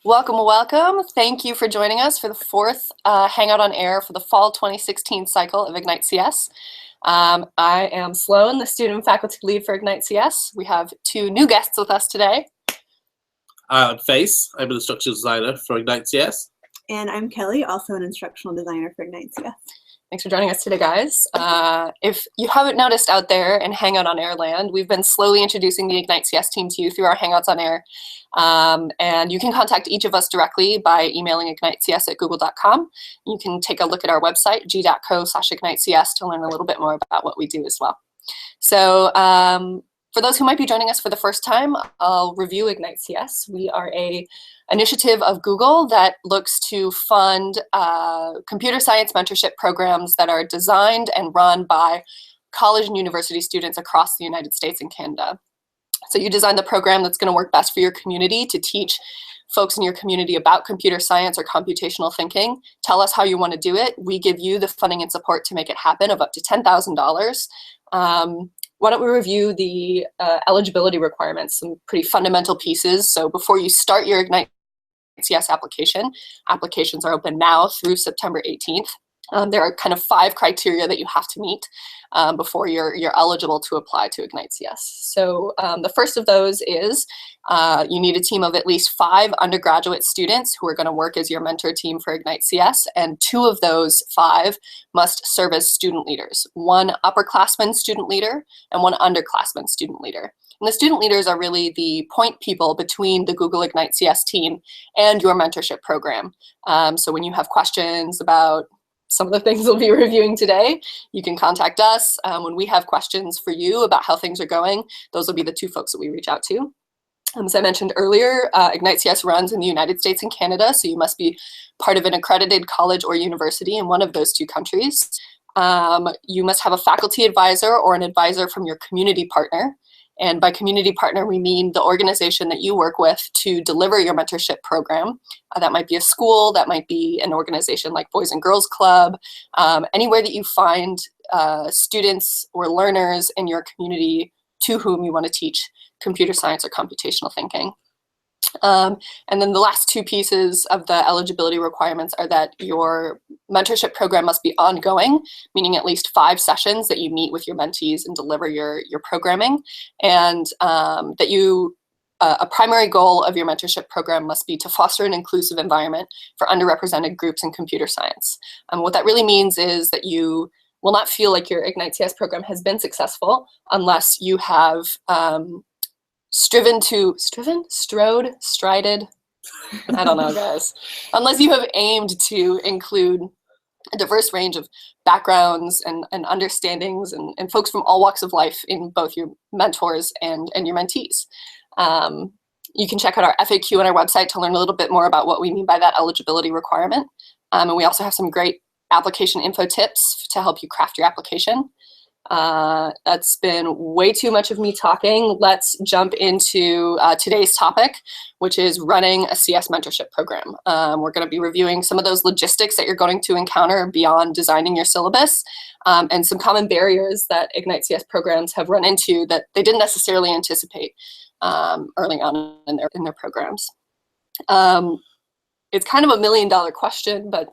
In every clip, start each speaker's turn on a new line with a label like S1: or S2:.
S1: Welcome, welcome. Thank you for joining us for the fourth Hangout on Air for the fall 2016 cycle of Ignite CS. I am Sloan, the student and faculty lead for Ignite CS. We have two new guests with us today.
S2: I'm Face. I'm an instructional designer for Ignite CS.
S3: And I'm Kelly, also an instructional designer for Ignite CS.
S1: Thanks for joining us today, guys. If you haven't noticed out there in Hangout on Air land, we've been slowly introducing the Ignite CS team to you through our Hangouts on Air. And you can contact each of us directly by emailing ignitecs@google.com. You can take a look at our website, g.co/ignitecs, to learn a little bit more about what we do as well. So for those who might be joining us for the first time, I'll review Ignite CS. We are an initiative of Google that looks to fund computer science mentorship programs that are designed and run by college and university students across the United States and Canada. So you design the program that's going to work best for your community to teach folks in your community about computer science or computational thinking. Tell us how you want to do it. We give you the funding and support to make it happen of up to $10,000. Why don't we review the eligibility requirements, some pretty fundamental pieces. So before you start your Ignite CS application, applications are open now through September 18th. There are kind of 5 criteria that you have to meet before you're eligible to apply to Ignite CS. So the first of those is you need a team of at least 5 undergraduate students who are going to work as your mentor team for Ignite CS, and 2 of those 5 must serve as student leaders, 1 upperclassman student leader and 1 underclassman student leader. And the student leaders are really the point people between the Google Ignite CS team and your mentorship program. So when you have questions about some of the things we'll be reviewing today, you can contact us. When we have questions for you about how things are going, those will be the 2 folks that we reach out to. As I mentioned earlier, Ignite CS runs in the United States and Canada, so you must be part of an accredited college or university in one of those 2 countries. You must have a faculty advisor or an advisor from your community partner. And by community partner, we mean the organization that you work with to deliver your mentorship program. That might be a school, that might be an organization like Boys and Girls Club, anywhere that you find students or learners in your community to whom you want to teach computer science or computational thinking. And then the last 2 pieces of the eligibility requirements are that your mentorship program must be ongoing, meaning at least 5 sessions that you meet with your mentees and deliver your programming, and that a primary goal of your mentorship program must be to foster an inclusive environment for underrepresented groups in computer science. What that really means is that you will not feel like your Ignite CS program has been successful unless you have strided, I don't know, guys. Unless you have aimed to include a diverse range of backgrounds and understandings and folks from all walks of life in both your mentors and your mentees. You can check out our FAQ on our website to learn a little bit more about what we mean by that eligibility requirement. And we also have some great application info tips to help you craft your application. That's been way too much of me talking. Let's jump into today's topic, which is running a CS mentorship program. We're going to be reviewing some of those logistics that you're going to encounter beyond designing your syllabus, and some common barriers that Ignite CS programs have run into that they didn't necessarily anticipate early on in their programs. It's kind of a $1 million question, but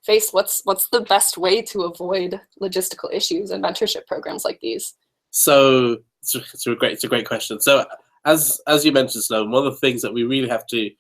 S1: Face, what's the best way to avoid logistical issues in mentorship programs like these?
S2: So it's a great question. So as you mentioned, Sloan, one of the things that we really have to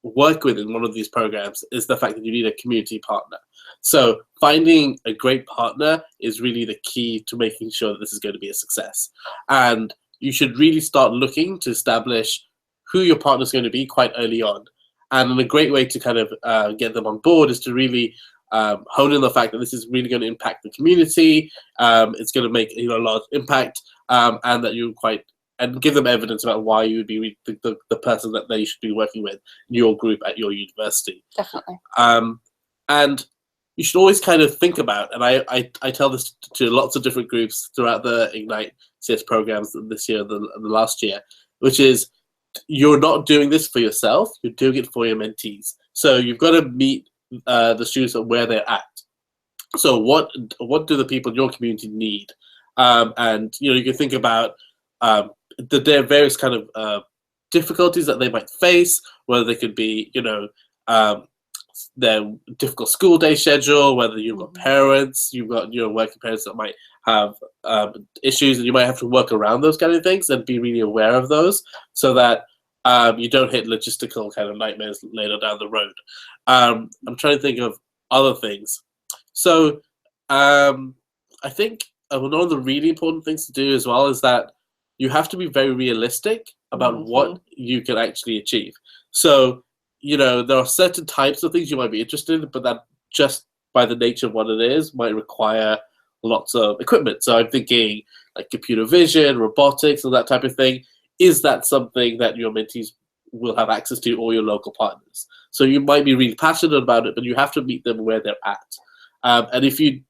S2: work with in one of these programs is the fact that you need a community partner. So finding a great partner is really the key to making sure that this is going to be a success. And you should really start looking to establish who your partner is going to be quite early on. And a great way to kind of get them on board is to really hone in the fact that this is really going to impact the community. It's going to make a large impact, and that and give them evidence about why you would be the person that they should be working with in your group at your university.
S1: Definitely.
S2: And you should always kind of think about, and I tell this to lots of different groups throughout the Ignite CS programs this year and the last year, which is, you're not doing this for yourself, you're doing it for your mentees. So you've got to meet the students at where they're at. So what do the people in your community need? And you can think about there are various kind of difficulties that they might face, whether it could be, their difficult school day schedule, whether you've got parents, you've got working parents that might have issues, and you might have to work around those kind of things and be really aware of those, so that you don't hit logistical kind of nightmares later down the road. I'm trying to think of other things. So I think one of the really important things to do as well is that you have to be very realistic about what you can actually achieve. So there are certain types of things you might be interested in, but that just by the nature of what it is might require lots of equipment. So I'm thinking like computer vision, robotics, and that type of thing. Is that something that your mentees will have access to, or your local partners? So you might be really passionate about it, but you have to meet them where they're at. And if you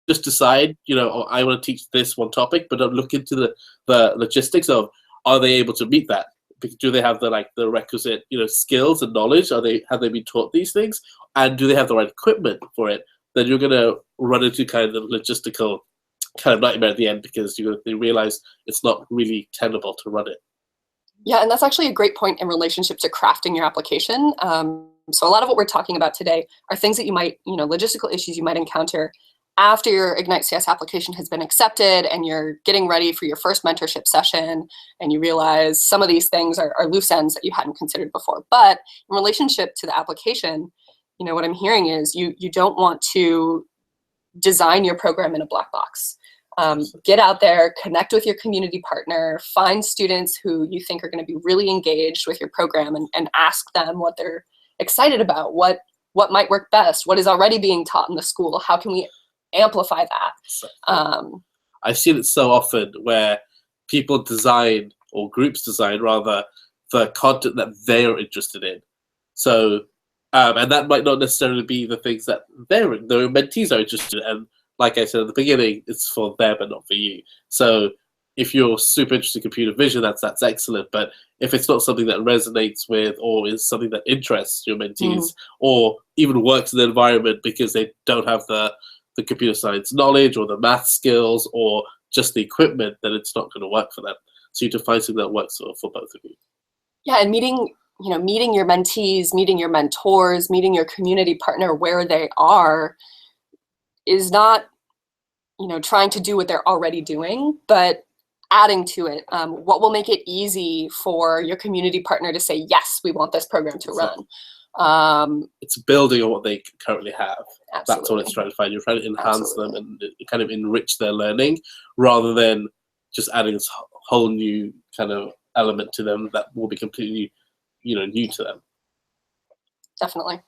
S2: just decide, I want to teach this one topic, but don't look into the logistics of, are they able to meet that? Do they have the requisite skills and knowledge? Have they been taught these things, and do they have the right equipment for it? Then you're going to run into kind of logistical kind of nightmare at the end, because they realize it's not really tenable to run it.
S1: Yeah, and that's actually a great point in relationship to crafting your application. So a lot of what we're talking about today are things that you might, logistical issues you might encounter after your Ignite CS application has been accepted and you're getting ready for your first mentorship session, and you realize some of these things are loose ends that you hadn't considered before. But in relationship to the application, what I'm hearing is you don't want to design your program in a black box. Get out there, connect with your community partner, find students who you think are going to be really engaged with your program, and ask them what they're excited about, what might work best, what is already being taught in the school, how can we amplify that.
S2: I've seen it so often where people design, or groups design rather, the content that they're interested in. So and that might not necessarily be the things that their mentees are interested in. And like I said at the beginning, it's for them and not for you. So if you're super interested in computer vision, that's excellent. But if it's not something that resonates with, or is something that interests your mentees, or even works in the environment because they don't have the computer science knowledge or the math skills or just the equipment, then it's not going to work for them. So you have to find something that works for both of you.
S1: Yeah, and meeting your mentees, meeting your mentors, meeting your community partner where they are is not, trying to do what they're already doing, but adding to it. What will make it easy for your community partner to say, yes, we want this program to run?
S2: It's building on what they currently have.
S1: Absolutely.
S2: That's what it's trying to find. You're trying to enhance them and kind of enrich their learning, rather than just adding this whole new kind of element to them that will be completely, new to them.
S1: Definitely.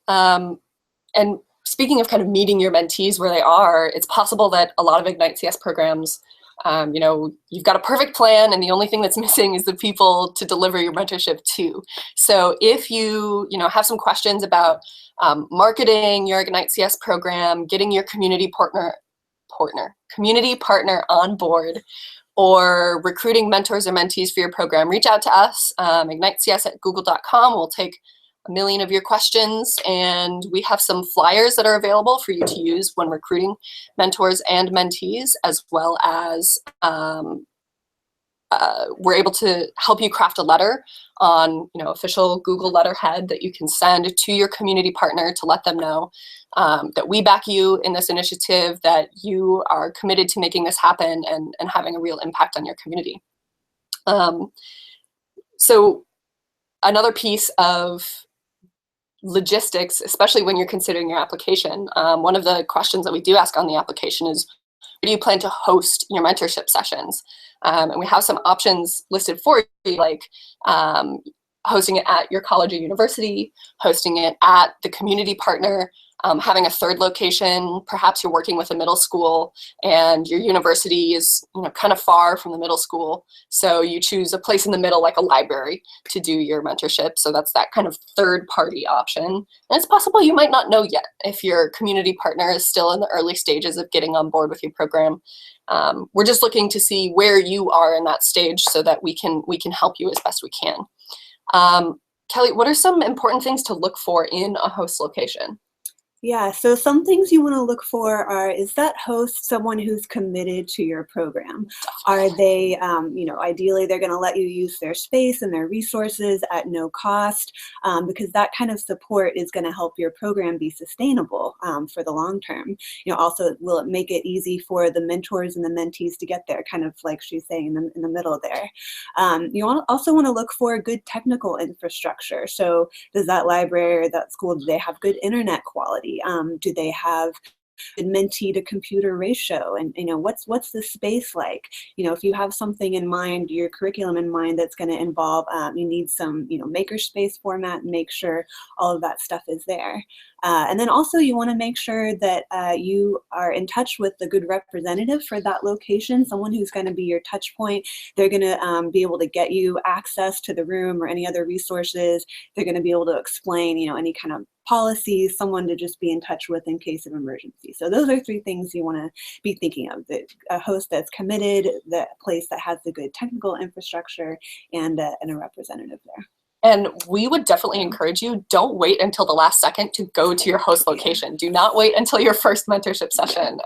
S1: And speaking of kind of meeting your mentees where they are, it's possible that a lot of Ignite CS programs, you've got a perfect plan, and the only thing that's missing is the people to deliver your mentorship to. So if you, have some questions about marketing your Ignite CS program, getting your community partner on board, or recruiting mentors or mentees for your program, reach out to us, ignitecs@google.com. We'll take a million of your questions, and we have some flyers that are available for you to use when recruiting mentors and mentees, as well as we're able to help you craft a letter on official Google letterhead that you can send to your community partner to let them know that we back you in this initiative, that you are committed to making this happen and having a real impact on your community. So another piece of logistics, especially when you're considering your application, one of the questions that we do ask on the application is, where do you plan to host your mentorship sessions? And we have some options listed for you, like hosting it at your college or university, hosting it at the community partner, having a third location. Perhaps you're working with a middle school and your university is kind of far from the middle school, so you choose a place in the middle, like a library, to do your mentorship. So that's that kind of third party option. And it's possible you might not know yet if your community partner is still in the early stages of getting on board with your program. We're just looking to see where you are in that stage so that we can help you as best we can. Kelly, what are some important things to look for in a host location?
S3: Yeah, so some things you want to look for are, is that host someone who's committed to your program? Are they, ideally they're going to let you use their space and their resources at no cost, because that kind of support is going to help your program be sustainable for the long term. Also, will it make it easy for the mentors and the mentees to get there, kind of like she's saying in the middle there. Also want to look for good technical infrastructure. So does that library or that school, do they have good internet quality? Do they have a mentee to computer ratio? And what's the space like? If you have something in mind, your curriculum in mind that's going to involve, you need some makerspace format, and make sure all of that stuff is there. And then also you want to make sure that you are in touch with the good representative for that location, someone who's going to be your touch point. They're going to be able to get you access to the room or any other resources. They're going to be able to explain, any kind of policies, someone to just be in touch with in case of emergency. So those are 3 things you want to be thinking of: a host that's committed, the place that has the good technical infrastructure, and a representative there.
S1: And we would definitely encourage you, don't wait until the last second to go to your host location. Do not wait until your first mentorship session.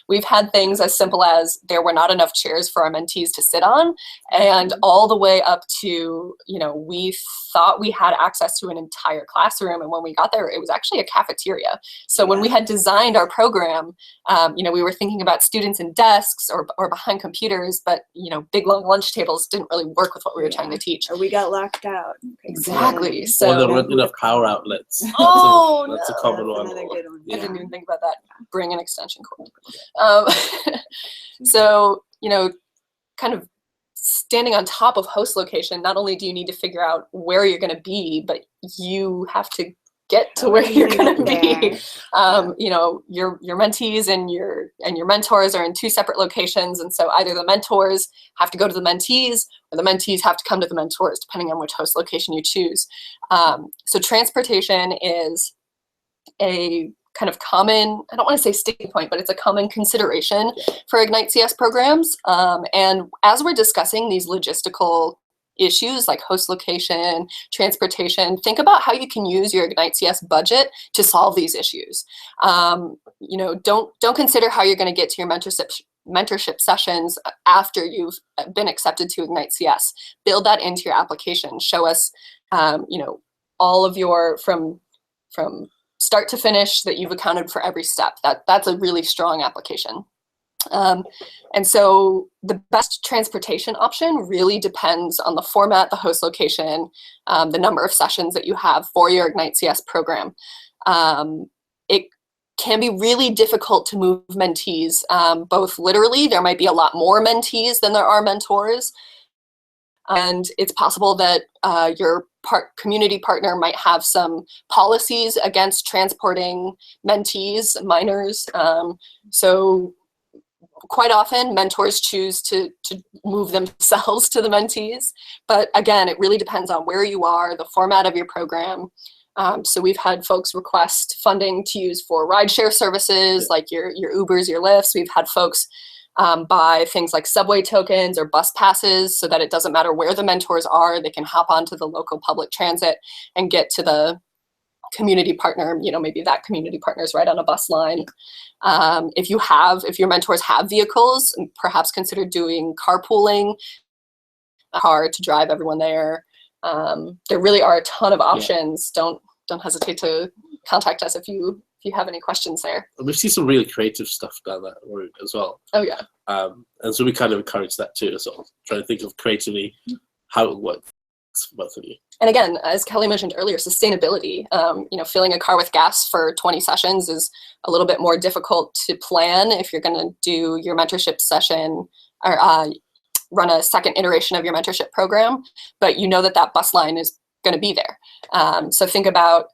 S1: We've had things as simple as there were not enough chairs for our mentees to sit on, and all the way up to, we thought we had access to an entire classroom, and when we got there, it was actually a cafeteria. So when we had designed our program, we were thinking about students in desks or behind computers, but, big long lunch tables didn't really work with what we were trying to teach.
S3: Or we got locked out.
S1: Exactly. So
S2: or there weren't enough power outlets. That's a common one.
S3: Another good one.
S1: I didn't even think about that. Bring an extension cord. So, kind of standing on top of host location, not only do you need to figure out where you're going to be, but you have to get to where you're going to be. Your mentees and your mentors are in 2 separate locations, and so either the mentors have to go to the mentees, or the mentees have to come to the mentors, depending on which host location you choose. So transportation is a kind of common, I don't want to say sticking point, but it's a common consideration for Ignite CS programs. And as we're discussing these logistical issues like host location, transportation, think about how you can use your Ignite CS budget to solve these issues. Don't consider how you're going to get to your mentorship sessions after you've been accepted to Ignite CS. Build that into your application. Show us, all of your from start to finish that you've accounted for every step. That's a really strong application. And so the best transportation option really depends on the format, the host location, the number of sessions that you have for your Ignite CS program. It can be really difficult to move mentees, both literally, there might be a lot more mentees than there are mentors. And it's possible that your community partner might have some policies against transporting mentees, minors. So quite often, mentors choose to move themselves to the mentees. But again, it really depends on where you are, the format of your program. So we've had folks request funding to use for rideshare services, like your Ubers, your Lyfts. We've had folks buy things like subway tokens or bus passes so that it doesn't matter where the mentors are, they can hop onto the local public transit and get to the community partner. Maybe that community partner is right on a bus line. If your mentors have vehicles, perhaps consider doing carpooling, a car to drive everyone there. There really are a ton of options. Don't hesitate to contact us if you have any questions there.
S2: And we've seen some really creative stuff down that route as well.
S1: Oh yeah.
S2: And so we kind of encourage that too as well. Trying to think of creatively how it works for both of you.
S1: And again, as Kelly mentioned earlier, sustainability. Filling a car with gas for 20 sessions is a little bit more difficult to plan if you're going to do your mentorship session or run a second iteration of your mentorship program, but that bus line is going to be there. So think about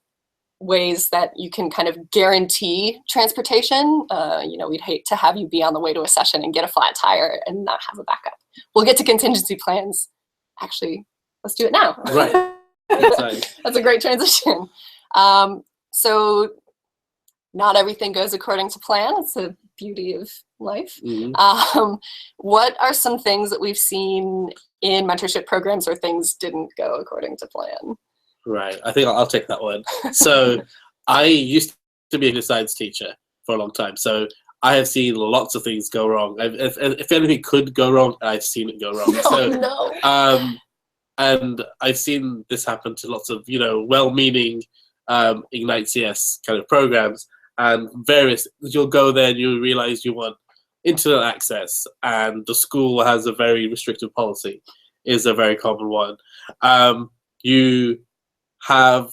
S1: ways that you can kind of guarantee transportation. We'd hate to have you be on the way to a session and get a flat tire and not have a backup. We'll get to contingency plans. Actually, let's do it now.
S2: Right.
S1: That's a great transition. So not everything goes according to plan. It's the beauty of life. Mm-hmm. What are some things that we've seen in mentorship programs where things didn't go according to plan?
S2: Right. I think I'll take that one. So I used to be a science teacher for a long time, so I have seen lots of things go wrong. If anything could go wrong, I've seen it go wrong.
S1: No.
S2: And I've seen this happen to lots of, well-meaning Ignite CS kind of programs, and you'll go there and you realize you want internet access, and the school has a very restrictive policy, is a very common one. You have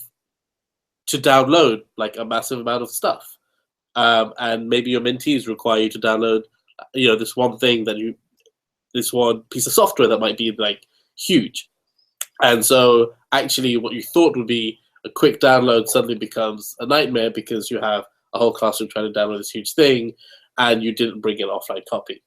S2: to download like a massive amount of stuff. And maybe your mentees require you to download, this one piece of software that might be like huge. And so actually what you thought would be a quick download suddenly becomes a nightmare because you have a whole classroom trying to download this huge thing and you didn't bring an offline copy.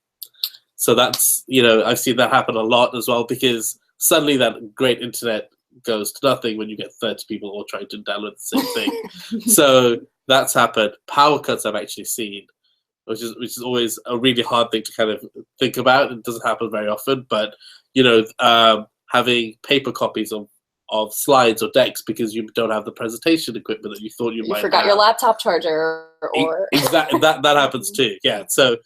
S2: So that's, I've seen that happen a lot as well, because suddenly that great internet goes to nothing when you get 30 people all trying to download the same thing. So that's happened. Power cuts I've actually seen, which is always a really hard thing to kind of think about. It doesn't happen very often, but having paper copies of slides or decks because you don't have the presentation equipment that you thought you might
S1: forgot
S2: have.
S1: your laptop charger, or
S2: exactly that happens too. Yeah. So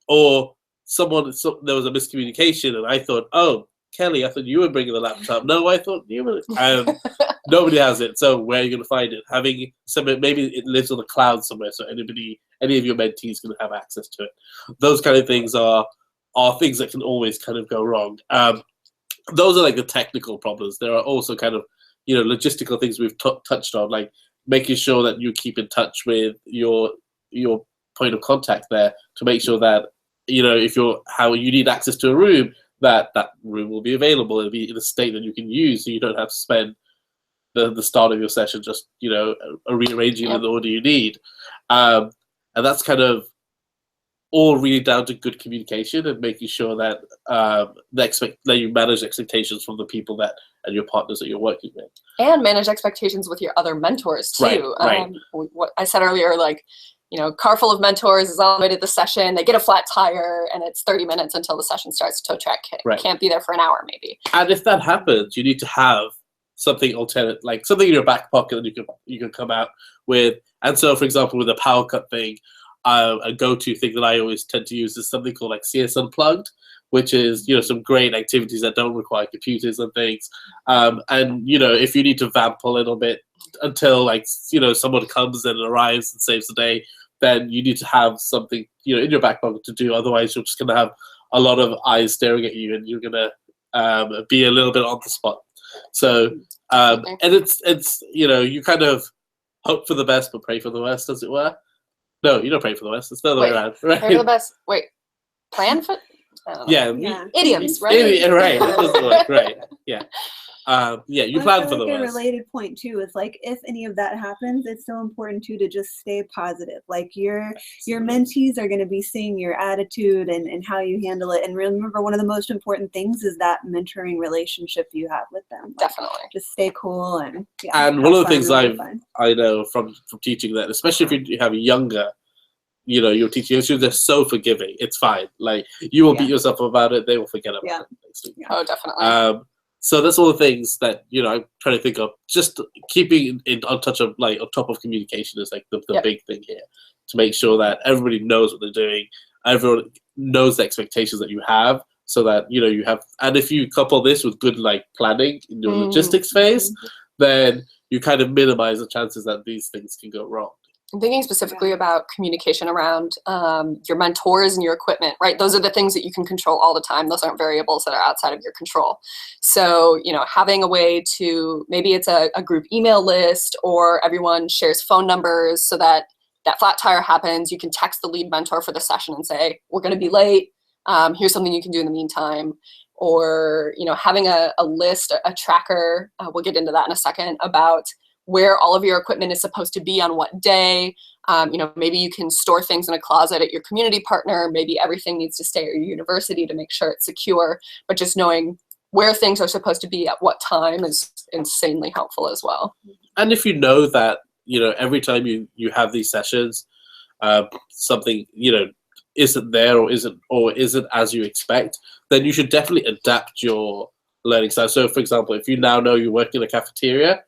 S2: or there was a miscommunication, and I thought, oh, Kelly, I thought you were bringing the laptop. No, I thought you were. Nobody has it. So where are you going to find it? Having maybe it lives on the cloud somewhere, so any of your mentees can have access to it. Those kind of things are things that can always kind of go wrong. Those are like the technical problems. There are also kind of logistical things we've touched on, like making sure that you keep in touch with your point of contact there to make sure that if you need access to a room, that room will be available. It'll be in a state that you can use, so you don't have to spend the start of your session just rearranging the order you need. And that's kind of all really down to good communication and making sure that that you manage expectations from the people and your partners that you're working with,
S1: and manage expectations with your other mentors too.
S2: Right.
S1: What I said earlier, like, car full of mentors is on the way to the session. They get a flat tire, and it's 30 minutes until the session starts. Tow track can't be there for an hour, maybe.
S2: And if that happens, you need to have something alternate, like something in your back pocket that you can come out with. And so, for example, with the power cut thing, a go-to thing that I always tend to use is something called like CS Unplugged, which is some great activities that don't require computers and things. And if you need to vamp a little bit until someone comes and arrives and saves the day, then you need to have something in your back pocket to do. Otherwise, you're just going to have a lot of eyes staring at you, and you're going to be a little bit on the spot. So and it's you kind of hope for the best but pray for the worst, as it were. No, you don't pray for the worst. It's the other way around. Right?
S1: Pray for the best. Wait, plan for?
S2: Yeah.
S1: Idioms, right?
S2: Right. That doesn't work. Right. Yeah. You plan for the worst.
S3: A related point too is like, if any of that happens, it's so important too to just stay positive. Like your mentees are going to be seeing your attitude and how you handle it. And remember, one of the most important things is that mentoring relationship you have with them. Like,
S1: definitely.
S3: Just stay cool and
S2: one of the things I know from teaching that, especially if you have younger, your teaching, they're so forgiving. It's fine. Like, you will beat yourself about it. They will forget about it.
S1: Oh, definitely.
S2: So that's all the things that I'm trying to think of. Just keeping on top of communication is like the big thing here, to make sure that everybody knows what they're doing, everyone knows the expectations that you have, so that you have. And if you couple this with good planning in your logistics phase, then you kind of minimize the chances that these things can go wrong.
S1: I'm thinking specifically about communication around your mentors and your equipment, right? Those are the things that you can control all the time. Those aren't variables that are outside of your control. So, having a way to, maybe it's a group email list, or everyone shares phone numbers, so that flat tire happens, you can text the lead mentor for the session and say, we're going to be late. Here's something you can do in the meantime. Or, having a list, a tracker, we'll get into that in a second, about where all of your equipment is supposed to be on what day. Maybe you can store things in a closet at your community partner. Maybe everything needs to stay at your university to make sure it's secure. But just knowing where things are supposed to be at what time is insanely helpful as well.
S2: And if you know that, every time you have these sessions, something, isn't there or isn't as you expect, then you should definitely adapt your learning style. So, for example, if you now know you work in a cafeteria,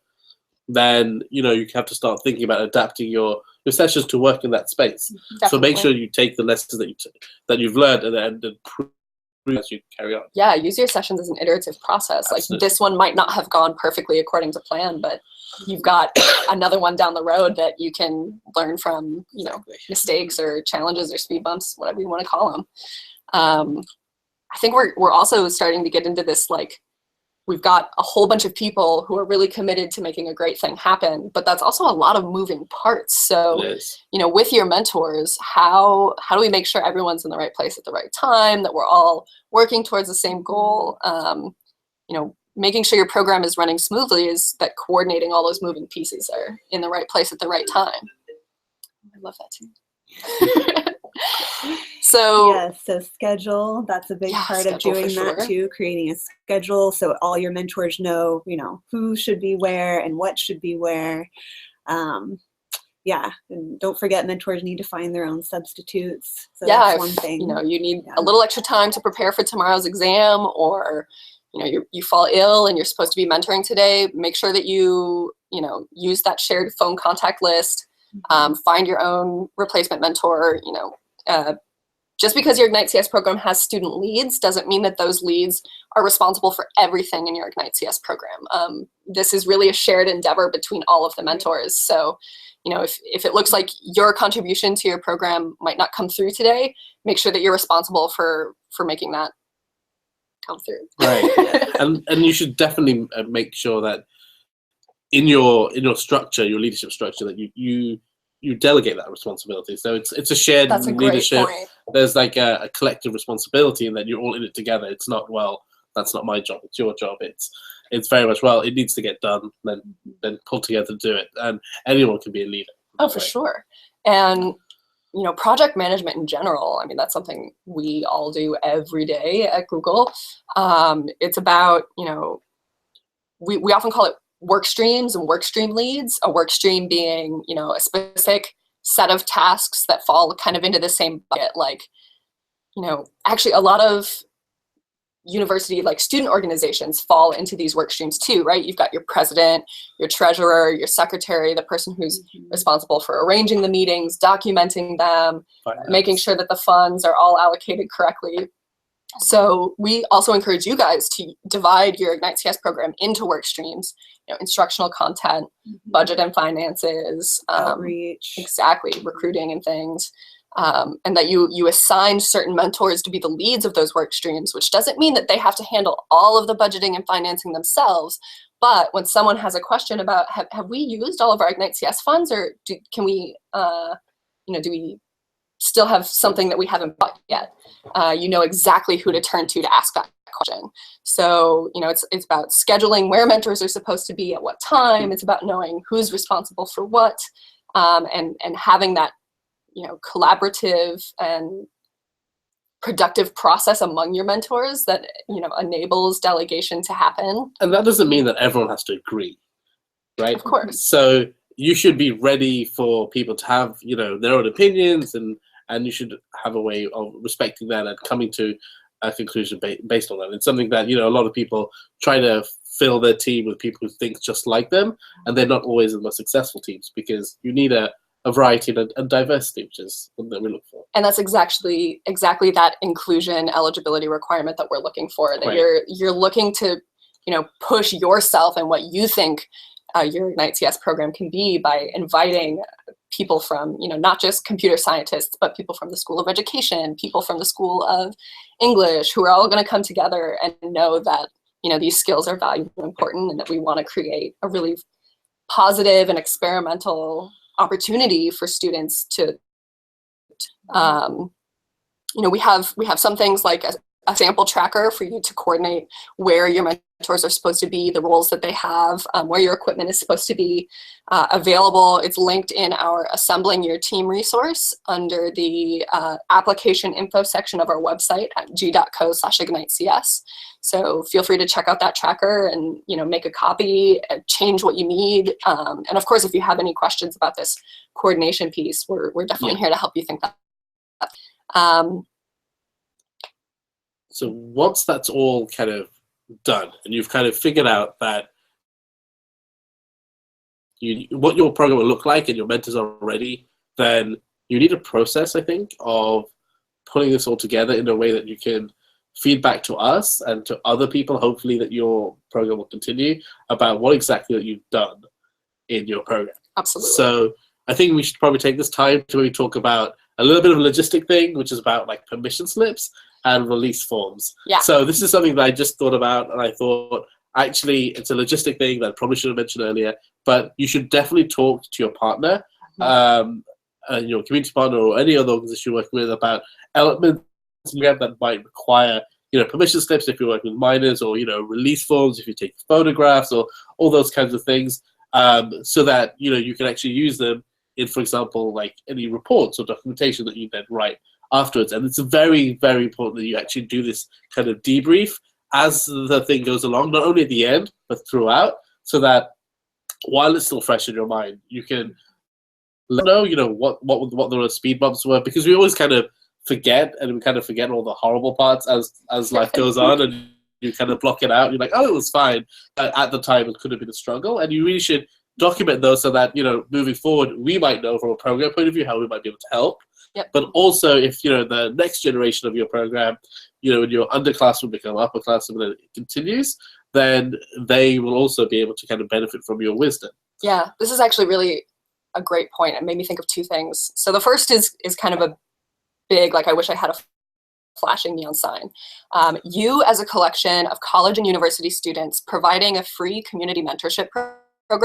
S2: then you have to start thinking about adapting your sessions to work in that space.
S1: Definitely.
S2: So make sure you take the lessons that you've learned and improve as you carry on.
S1: Yeah, use your sessions as an iterative process.
S2: Absolutely.
S1: Like this one might not have gone perfectly according to plan, but you've got another one down the road that you can learn from, you know, mistakes or challenges or speed bumps, whatever you want to call them. I think we're also starting to get into this, like, we've got a whole bunch of people who are really committed to making a great thing happen, but that's also a lot of moving parts. So, you know, with your mentors, how do we make sure everyone's in the right place at the right time, that we're all working towards the same goal? You know, making sure your program is running smoothly is that coordinating all those moving pieces are in the right place at the right time. I love that too. So
S3: yes, so schedule, that's a big part of doing that too, creating a schedule so all your mentors know, you know, who should be where and what should be where. Yeah, and don't forget mentors need to find their own substitutes. So that's one thing.
S1: You know, you need a little extra time to prepare for tomorrow's exam, or you know, you fall ill and you're supposed to be mentoring today, make sure that you know, use that shared phone contact list, find your own replacement mentor. You know, just because your Ignite CS program has student leads doesn't mean that those leads are responsible for everything in your Ignite CS program. This is really a shared endeavor between all of the mentors. So, you know, if it looks like your contribution to your program might not come through today, make sure that you're responsible for making that come through.
S2: Right. and you should definitely make sure that in your structure, your leadership structure, that you delegate that responsibility. So it's a shared leadership. There's like a collective responsibility, and that you're all in it together. It's not, well, that's not my job, it's your job. It's very much, well, it needs to get done, then pull together to do it. And anyone can be a leader.
S1: Oh, for sure. And you know, project management in general, I mean, that's something we all do every day at Google. It's about, you know, we often call it work streams and work stream leads. A work stream being, you know, a specific set of tasks that fall kind of into the same bucket. Like, you know, actually a lot of university, like student organizations, fall into these work streams too, right? You've got your president, your treasurer, your secretary, the person who's responsible for arranging the meetings, documenting them, making sure that the funds are all allocated correctly. So we also encourage you guys to divide your Ignite CS program into work streams, you know, instructional content, budget and finances,
S3: outreach,
S1: exactly, recruiting and things. And that you assign certain mentors to be the leads of those work streams, which doesn't mean that they have to handle all of the budgeting and financing themselves. But when someone has a question about, have we used all of our Ignite CS funds, or can we, you know, do we still have something that we haven't bought yet? You know exactly who to turn to ask that question. So, you know, it's about scheduling where mentors are supposed to be at what time. It's about knowing who's responsible for what, and having that, you know, collaborative and productive process among your mentors that, you know, enables delegation to happen.
S2: And that doesn't mean that everyone has to agree, right?
S1: Of course.
S2: So you should be ready for people to have, you know, their own opinions, and you should have a way of respecting that and coming to a conclusion based on that. It's something that, you know, a lot of people try to fill their team with people who think just like them, and they're not always the most successful teams, because you need a variety and diversity, which is what we look for. And that's
S1: exactly that inclusion eligibility requirement that we're looking for, that you're looking to, you know, push yourself and what you think your Ignite CS program can be by inviting people from, you know, not just computer scientists, but people from the School of Education, people from the School of English, who are all going to come together and know that, you know, these skills are valuable and important, and that we want to create a really positive and experimental opportunity for students to, you know, we have some things like a sample tracker for you to coordinate where your mentors are supposed to be, the roles that they have, where your equipment is supposed to be available. It's linked in our Assembling Your Team resource under the application info section of our website at g.co/ignitecs. So feel free to check out that tracker and, you know, make a copy, change what you need. And of course, if you have any questions about this coordination piece, we're definitely here to help you think that.
S2: So once that's all kind of done, and you've kind of figured out that what your program will look like, and your mentors are ready then you need a process, I think, of putting this all together in a way that you can feed back to us and to other people, hopefully, that your program will continue, about what exactly that you've done in your program.
S1: Absolutely.
S2: So I think we should probably take this time to really talk about a little bit of a logistic thing, which is about like permission slips and release forms.
S1: Yeah.
S2: So this is something that I just thought about, and I thought, actually, it's a logistic thing that I probably should have mentioned earlier, but you should definitely talk to your partner, your community partner or any other organization you're working with, about elements that might require, permission slips if you're working with minors, or, release forms if you take photographs, or all those kinds of things, so that, you can actually use them in, for example, like any reports or documentation that you then write afterwards. And it's very, very important that you actually do this kind of debrief as the thing goes along, not only at the end, but throughout, so that while it's still fresh in your mind, you can let know, what the speed bumps were, because we always kind of forget, and we kind of forget all the horrible parts as life goes on, and you kind of block it out. You're like, oh, it was fine. But at the time, it could have been a struggle, and you really should document those so that, moving forward, we might know from a program point of view how we might be able to help.
S1: Yep. But
S2: also, if, the next generation of your program, when your underclassmen become upperclassmen and it continues, then they will also be able to kind of benefit from your wisdom.
S1: Yeah, this is actually really a great point. It made me think of two things. So the first is kind of a big, like, I wish I had a flashing neon sign. You, as a collection of college and university students providing a free community mentorship program,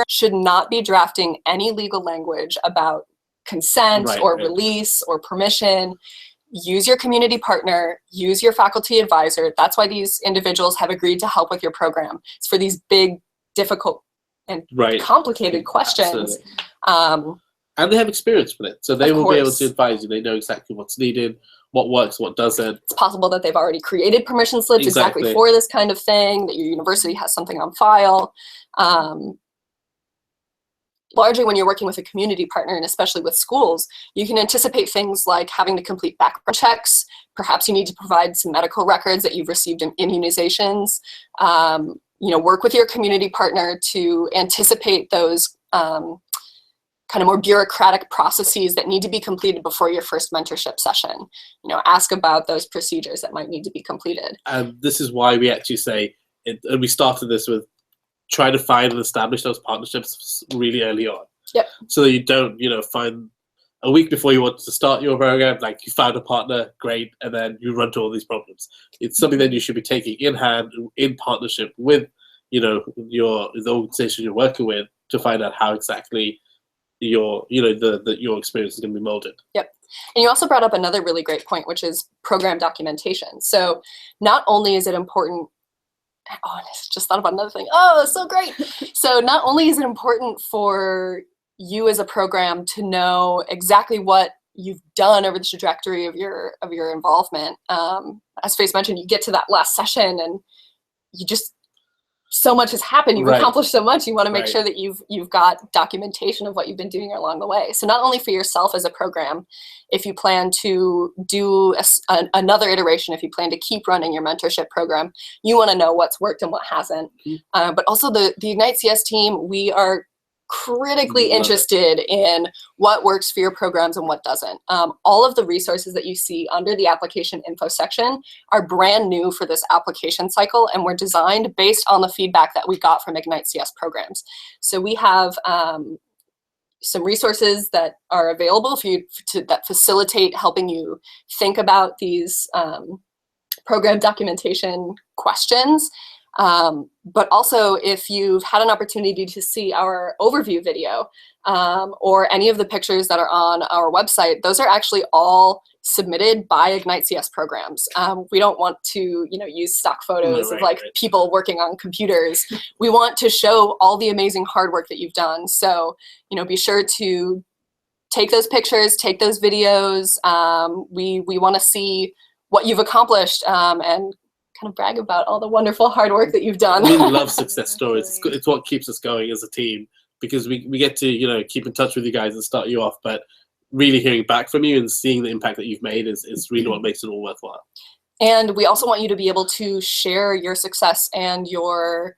S1: should not be drafting any legal language about consent or release or permission. Use your community partner, use your faculty advisor. That's why these individuals have agreed to help with your program. It's for these big, difficult, and complicated questions.
S2: And they have experience with it, so they will be able to advise you. They know exactly what's needed, what works, what doesn't.
S1: It's possible that they've already created permission slips exactly for this kind of thing, that your university has something on file. Largely when you're working with a community partner, and especially with schools, you can anticipate things like having to complete background checks. Perhaps you need to provide some medical records that you've received in immunizations. Work with your community partner to anticipate those kind of more bureaucratic processes that need to be completed before your first mentorship session. Ask about those procedures that might need to be completed.
S2: And this is why we actually say, and we started this with, try to find and establish those partnerships really early on.
S1: Yep. So
S2: that you don't, find a week before you want to start your program, like you found a partner, great, and then you run into all these problems. It's something that you should be taking in hand, in partnership with, the organization you're working with, to find out how exactly your experience is going to be molded.
S1: Yep. And you also brought up another really great point, which is program documentation. So not only is it important, I just thought about another thing. Oh, that's so great. So not only is it important for you as a program to know exactly what you've done over the trajectory of your involvement. As Faith mentioned, you get to that last session and you just, so much has happened. You've accomplished so much. You want to make sure that you've got documentation of what you've been doing along the way. So not only for yourself as a program, if you plan to do another iteration, if you plan to keep running your mentorship program, you want to know what's worked and what hasn't. But also the Ignite CS team, we are critically interested in what works for your programs and what doesn't. All of the resources that you see under the application info section are brand new for this application cycle, and were designed based on the feedback that we got from Ignite CS programs. So we have some resources that are available for you that facilitate helping you think about these program documentation questions. But also, if you've had an opportunity to see our overview video or any of the pictures that are on our website, those are actually all submitted by Ignite CS programs. We don't want to, use stock photos of people working on computers. We want to show all the amazing hard work that you've done. So, be sure to take those pictures, take those videos. We want to see what you've accomplished and kind of brag about all the wonderful hard work that you've done.
S2: We love success stories. It's what keeps us going as a team, because we get to keep in touch with you guys and start you off, but really hearing back from you and seeing the impact that you've made is really what makes it all worthwhile.
S1: And we also want you to be able to share your success and your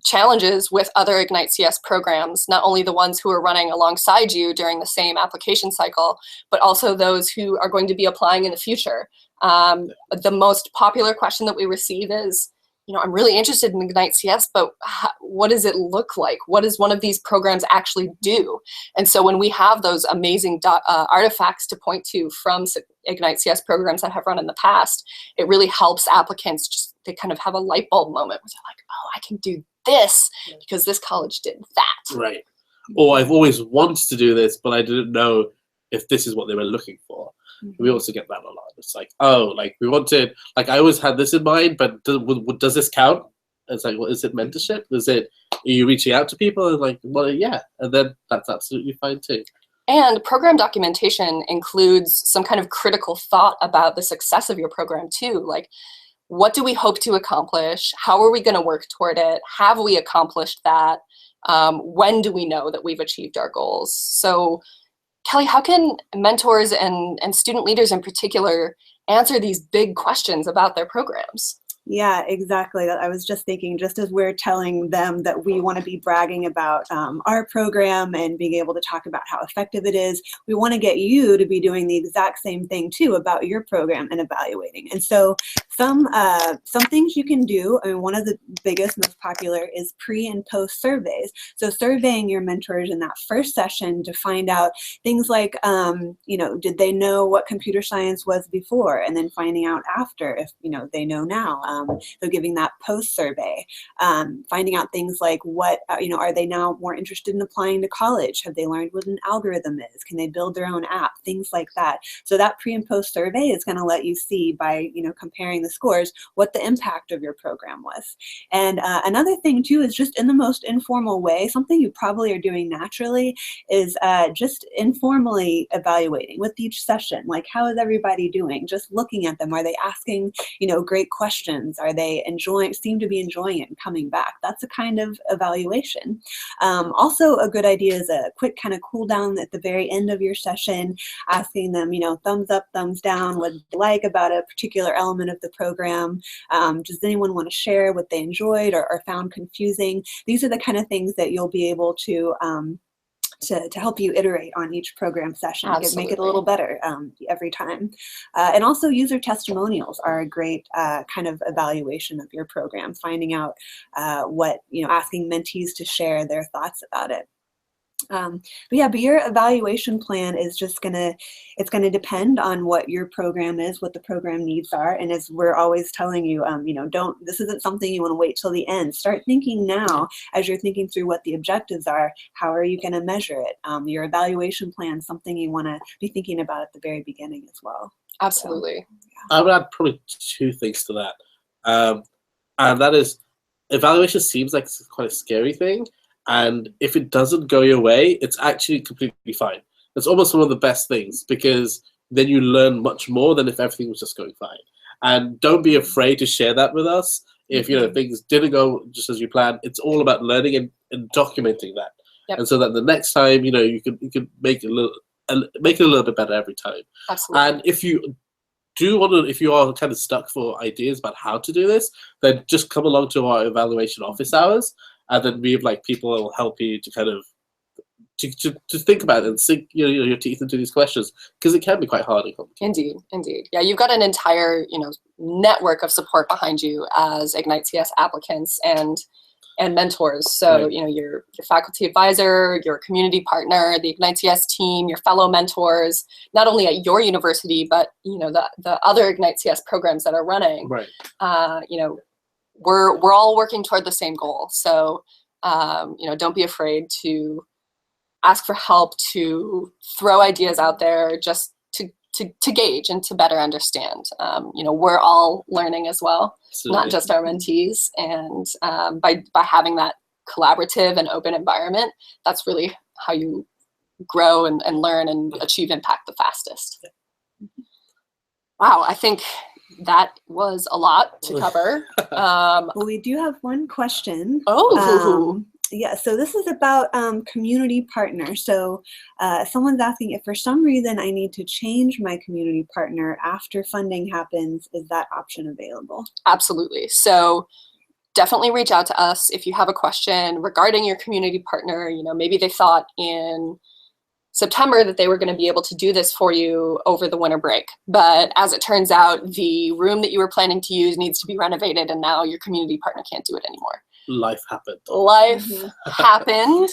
S1: challenges with other Ignite CS programs, not only the ones who are running alongside you during the same application cycle, but also those who are going to be applying in the future. The most popular question that we receive is, I'm really interested in Ignite CS, but what does it look like? What does one of these programs actually do? And so when we have those amazing artifacts to point to from Ignite CS programs that have run in the past, it really helps applicants they kind of have a light bulb moment where they're like, oh, I can do this because this college did that.
S2: Right. Or I've always wanted to do this, but I didn't know if this is what they were looking for. We also get that a lot. It's like, oh, like we wanted, like I always had this in mind, but does this count? It's like, well, is it mentorship? Are you reaching out to people? And like, well, yeah. And then that's absolutely fine too.
S1: And program documentation includes some kind of critical thought about the success of your program too. Like, what do we hope to accomplish? How are we going to work toward it? Have we accomplished that? When do we know that we've achieved our goals? So Kelly, how can mentors and student leaders in particular answer these big questions about their programs?
S3: Yeah, exactly. I was just thinking, just as we're telling them that we want to be bragging about our program and being able to talk about how effective it is, we want to get you to be doing the exact same thing too about your program and evaluating. And so some things you can do, I mean, one of the biggest, most popular is pre and post surveys. So surveying your mentors in that first session to find out things like, did they know what computer science was before, and then finding out after if, they know now. So giving that post survey, finding out things like what, are they now more interested in applying to college? Have they learned what an algorithm is? Can they build their own app? Things like that. So that pre and post survey is going to let you see by, comparing the scores, what the impact of your program was. And another thing too is just in the most informal way, something you probably are doing naturally is just informally evaluating with each session. Like, how is everybody doing? Just looking at them. Are they asking, great questions? Are they seem to be enjoying it and coming back? That's a kind of evaluation. Also, a good idea is a quick kind of cool down at the very end of your session, asking them, thumbs up, thumbs down, what they like about a particular element of the program. Does anyone want to share what they enjoyed or found confusing? These are the kind of things that you'll be able to help you iterate on each program session.
S1: Absolutely.
S3: Make it a little better every time. And also user testimonials are a great kind of evaluation of your program, finding out asking mentees to share their thoughts about it. But your evaluation plan is just gonna depend on what your program is, what the program needs are. And as we're always telling you, this isn't something you want to wait till the end. Start thinking now as you're thinking through what the objectives are. How are you going to measure it? Your evaluation plan is something you want to be thinking about at the very beginning as well.
S1: Absolutely.
S3: So, yeah.
S2: I would add probably two things to that. And that is, evaluation seems like it's quite a scary thing. And if it doesn't go your way, it's actually completely fine. It's almost one of the best things, because then you learn much more than if everything was just going fine. And don't be afraid to share that with us. If things didn't go just as you planned, it's all about learning and documenting that.
S1: Yep.
S2: And so that the next time, you can make it a little bit better every time.
S1: Absolutely.
S2: And if you are kind of stuck for ideas about how to do this, then just come along to our evaluation office hours. And then we have people that will help you to kind of to think about it and sink your teeth into these questions, because it can be quite hard and complicated.
S1: Indeed. Yeah, you've got an entire network of support behind you as Ignite CS applicants and mentors. So
S2: Right.
S1: Your faculty advisor, your community partner, the Ignite CS team, your fellow mentors, not only at your university, but the other Ignite CS programs that are running.
S2: Right.
S1: We're all working toward the same goal. So, don't be afraid to ask for help, to throw ideas out there, just to gauge and to better understand. We're all learning as well,
S2: Absolutely.
S1: not just our mentees. And by having that collaborative and open environment, that's really how you grow and learn and achieve impact the fastest. Wow, I think that was a lot to cover.
S3: Well, we do have one question. Yeah, so this is about community partners. So someone's asking, if for some reason I need to change my community partner after funding happens, is that option available?
S1: Absolutely. So definitely reach out to us if you have a question regarding your community partner. You know, maybe they thought in September that they were going to be able to do this for you over the winter break. But as it turns out, the room that you were planning to use needs to be renovated, and now your community partner can't do it anymore.
S2: Life happened.
S1: Life happened,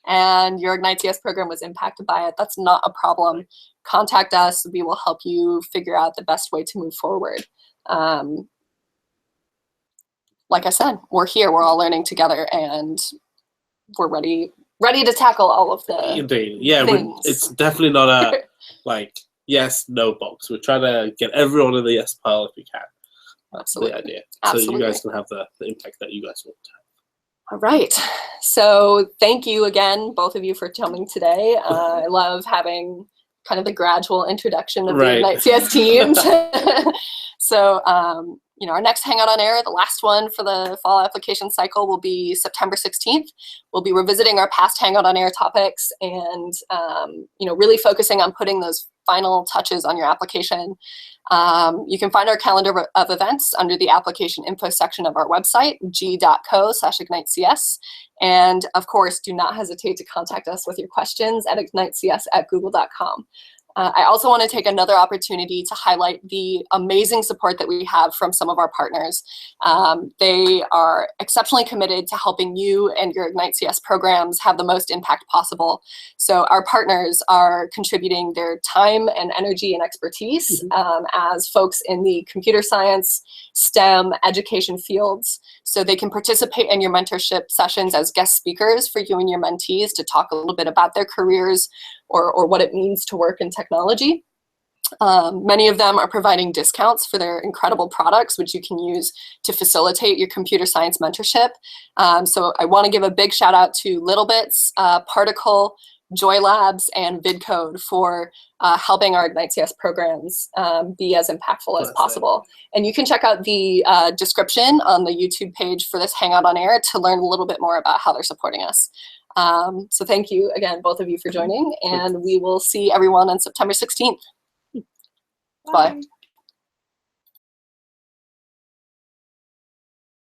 S1: and your Ignite CS program was impacted by it. That's not a problem. Contact us. We will help you figure out the best way to move forward. Like I said, we're here. We're all learning together, and we're ready to tackle all of the
S2: Indeed. Yeah,
S1: things.
S2: it's definitely not a like yes, no box. We're trying to get everyone in the yes pile if we can. That's
S1: Absolutely.
S2: the idea.
S1: Absolutely.
S2: So you guys can have the impact that you guys want to have.
S1: All right. So thank you again, both of you, for coming today. I love having kind of the gradual introduction of the Ignite CS teams. So, you know, our next Hangout on Air, the last one for the fall application cycle, will be September 16th. We'll be revisiting our past Hangout on Air topics and, you know, really focusing on putting those final touches on your application. You can find our calendar of events under the application info section of our website, g.co/IgniteCS. And of course, do not hesitate to contact us with your questions at ignitecs@google.com. I also want to take another opportunity to highlight the amazing support that we have from some of our partners. They are exceptionally committed to helping you and your Ignite CS programs have the most impact possible. So our partners are contributing their time and energy and expertise as folks in the computer science, STEM, education fields, so they can participate in your mentorship sessions as guest speakers for you and your mentees to talk a little bit about their careers or what it means to work in technology. Many of them are providing discounts for their incredible products, which you can use to facilitate your computer science mentorship. So I want to give a big shout out to Littlebits, Particle, Joy Labs, and VidCode for helping our Ignite CS programs be as impactful as possible. And you can check out the description on the YouTube page for this Hangout on Air to learn a little bit more about how they're supporting us. So thank you again, both of you, for joining, and we will see everyone on September 16th. Bye.